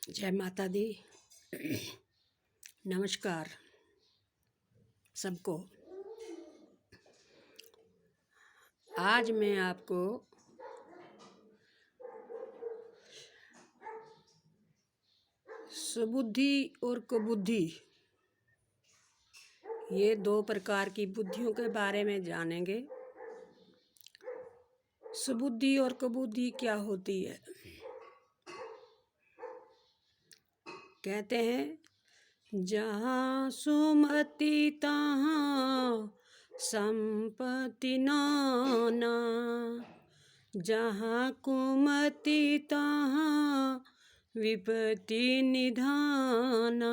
जय माता दी। नमस्कार सबको। आज मैं आपको सुबुद्धि और कुबुद्धि, ये दो प्रकार की बुद्धियों के बारे में जानेंगे। सुबुद्धि और कुबुद्धि क्या होती है? कहते हैं जहाँ सुमति तहाँ संपत्ति नाना, जहाँ कुमति तहाँ विपत्ति निधाना।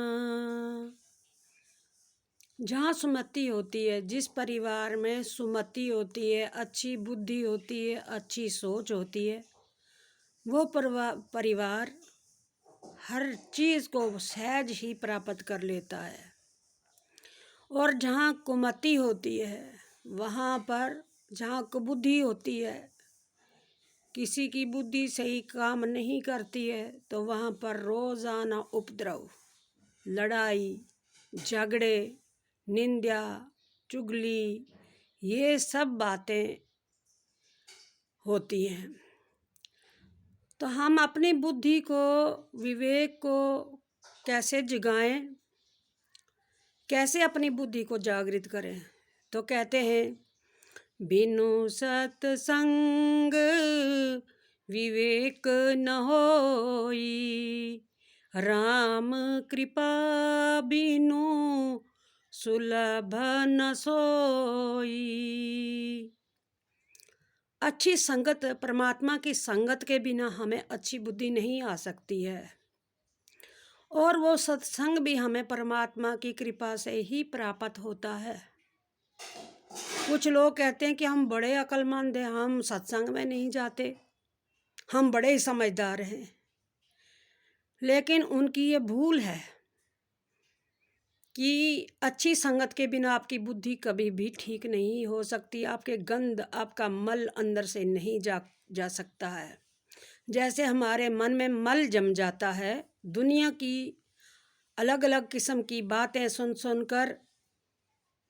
जहाँ सुमति होती है, जिस परिवार में सुमति होती है, अच्छी बुद्धि होती है, अच्छी सोच होती है, वो परिवार हर चीज़ को सहज ही प्राप्त कर लेता है। और जहाँ कुमति होती है, वहाँ पर जहाँ कुबुद्धि होती है, किसी की बुद्धि सही काम नहीं करती है, तो वहाँ पर रोज़ाना उपद्रव, लड़ाई झगड़े, निंदा, चुगली, ये सब बातें होती हैं। तो हम अपनी बुद्धि को, विवेक को कैसे जगाएं, कैसे अपनी बुद्धि को जागृत करें? तो कहते हैं बिनु सत्संग विवेक न होई, राम कृपा बिनु सुलभ न सोई। अच्छी संगत, परमात्मा की संगत के बिना हमें अच्छी बुद्धि नहीं आ सकती है। और वो सत्संग भी हमें परमात्मा की कृपा से ही प्राप्त होता है। कुछ लोग कहते हैं कि हम बड़े अक्लमंद हैं, हम सत्संग में नहीं जाते, हम बड़े ही समझदार हैं। लेकिन उनकी ये भूल है कि अच्छी संगत के बिना आपकी बुद्धि कभी भी ठीक नहीं हो सकती। आपके गंद, आपका मल अंदर से नहीं जा सकता है। जैसे हमारे मन में मल जम जाता है, दुनिया की अलग अलग किस्म की बातें सुन सुनकर,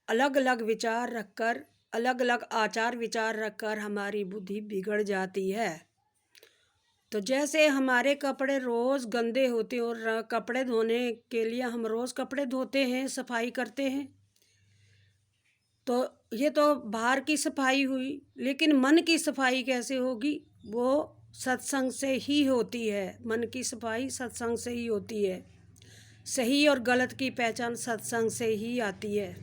अलग अलग विचार रखकर, अलग अलग आचार विचार रखकर हमारी बुद्धि बिगड़ जाती है। तो जैसे हमारे कपड़े रोज़ गंदे होते हैं और कपड़े धोने के लिए हम रोज़ कपड़े धोते हैं, सफाई करते हैं, तो ये तो बाहर की सफाई हुई, लेकिन मन की सफाई कैसे होगी? वो सत्संग से ही होती है। मन की सफाई सत्संग से ही होती है। सही और गलत की पहचान सत्संग से ही आती है।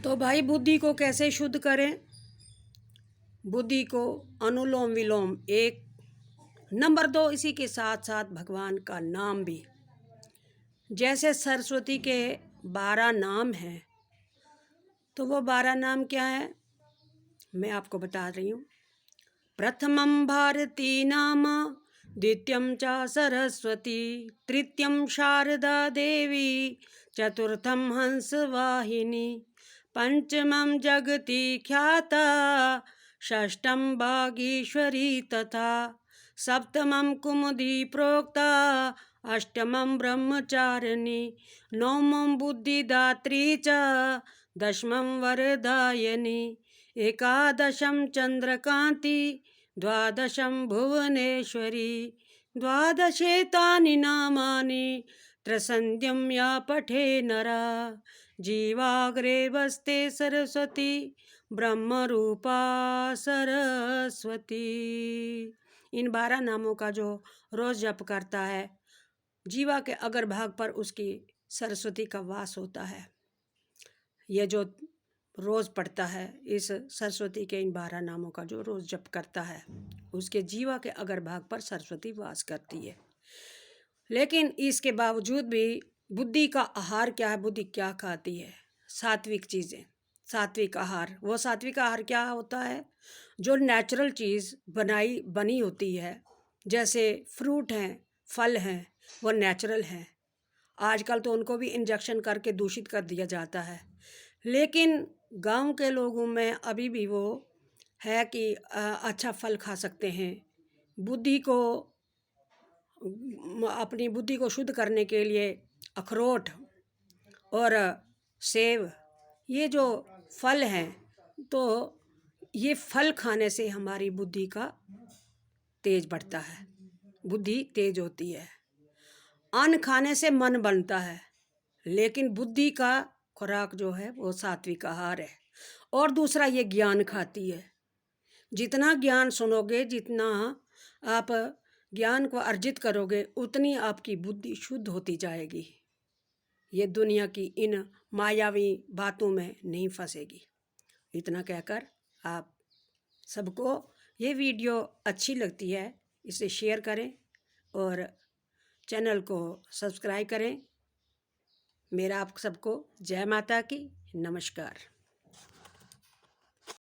तो भाई बुद्धि को कैसे शुद्ध करें? बुद्धि को अनुलोम विलोम 1, नंबर 2, इसी के साथ साथ भगवान का नाम भी। जैसे सरस्वती के 12 नाम हैं, तो वो 12 नाम क्या है मैं आपको बता रही हूँ। प्रथमं भारती नाम, द्वितीयं च सरस्वती, तृतीयं शारदा देवी, चतुर्थं हंसवाहिनी, पंचमं जगति ख्याता, षष्ठं बागीश्वरी तथा, सप्तमं कुमुदी प्रोक्ता, अष्टमं ब्रह्मचारिणी, नवमं बुद्धिदात्री च, दशमं वरदायिनी, एकादशं चंद्रकांति, द्वादशं भुवनेश्वरी, द्वादशेतानि नामानि, त्रसंध्यं या पठे नरा, जीवाग्रे वस्ते सरस्वती, ब्रह्मरूपा सरस्वती। इन 12 नामों का जो रोज जप करता है, जीवा के अगर भाग पर उसकी सरस्वती का वास होता है। ये जो रोज़ पढ़ता है, इस सरस्वती के इन 12 नामों का जो रोज़ जप करता है, उसके जीवा के अगर भाग पर सरस्वती वास करती है। लेकिन इसके बावजूद भी बुद्धि का आहार क्या है? बुद्धि क्या खाती है? सात्विक चीज़ें, सात्विक आहार। वो सात्विक आहार क्या होता है? जो नेचुरल चीज़ बनी होती है, जैसे फ्रूट हैं, फल हैं, वो नेचुरल हैं। आजकल तो उनको भी इंजेक्शन करके दूषित कर दिया जाता है, लेकिन गांव के लोगों में अभी भी वो है कि अच्छा फल खा सकते हैं। बुद्धि को अपनी बुद्धि को शुद्ध करने के लिए अखरोट और सेब, ये जो फल हैं, तो ये फल खाने से हमारी बुद्धि का तेज बढ़ता है, बुद्धि तेज होती है। अन्न खाने से मन बनता है, लेकिन बुद्धि का खुराक जो है वो सात्विक आहार है। और दूसरा, ये ज्ञान खाती है। जितना ज्ञान सुनोगे, जितना आप ज्ञान को अर्जित करोगे, उतनी आपकी बुद्धि शुद्ध होती जाएगी। ये दुनिया की इन मायावी बातों में नहीं फंसेगी। इतना कहकर आप सबको ये वीडियो अच्छी लगती है, इसे शेयर करें और चैनल को सब्सक्राइब करें। मेरा आप सबको जय माता की, नमस्कार।